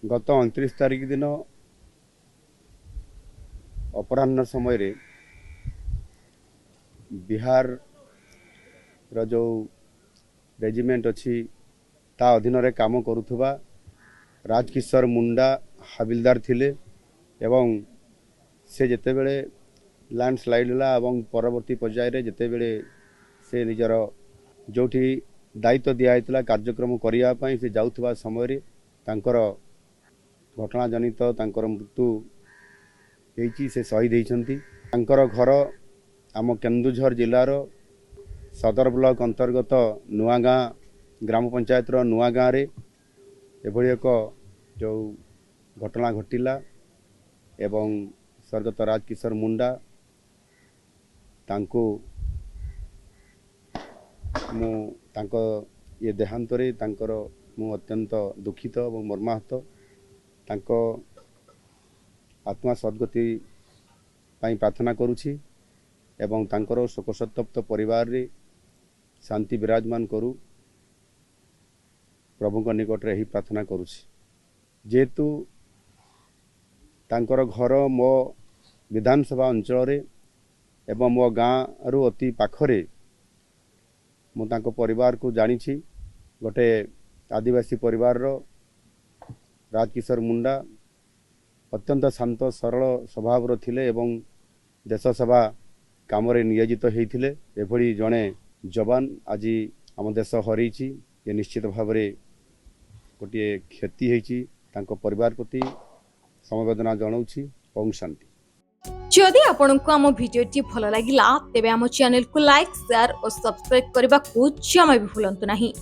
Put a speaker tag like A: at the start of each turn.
A: गत 29 तारिख दिन अपराह्न समय रे बिहार रो जो रेजिमेंट अच्छी ता अधीन रे काम करुथुबा राजकिशोर मुंडा हाबिलदार थिले एवं से जेते बेले लैंडस्लाइड होला एवं परवर्ती पर्याय रे जेते बेले से निजर जोठी दायित्व दिया कार्यक्रम करिया पई से जाउथबा समय रे तांकर घटना जनित तांकर मृत्यु होती से शहीद होती। तांकर घर आम केन्दुझर जिलार सदर ब्लॉक अंतर्गत नुआगाँ ग्राम पंचायत नुआगाँ रे एभली एक जो घटना घटिला एवं स्वर्गत राजकिशोर मुंडा तांको मु तांको ये देहांत रे तांकर मु अत्यंत दुखित और मर्माहत। तांको आत्मा सद्गति पाई प्रार्थना करुछि एवं तांकर शोकसंतप्त परिवार रे शांति विराजमान करू प्रभु निकट रे ही प्रार्थना करुछि। जेतु तांकर घर मो विधानसभा अंचल रे एवं मो गाँ रु अति पाखरे मु तांको परिवार को जानिछि। गोटे आदिवासी परिवार रो राजकिशोर मुंडा अत्यंत शांत सरल स्वभाव रो थिले एवं देश सेवा काम रे नियोजित होइथिले। एभली जणे जवान आज आम देश हरैछि ये निश्चित भाव रे गोटे क्षति होइछि। तांको परिवार प्रति समवेदना जणाउछि। ओम शांति।
B: जदि आपंक आम भिडी भल लगा तेब आम चैनल को लाइक शेयर और सब्सक्राइब करने को जमा भी भूलु नहीं।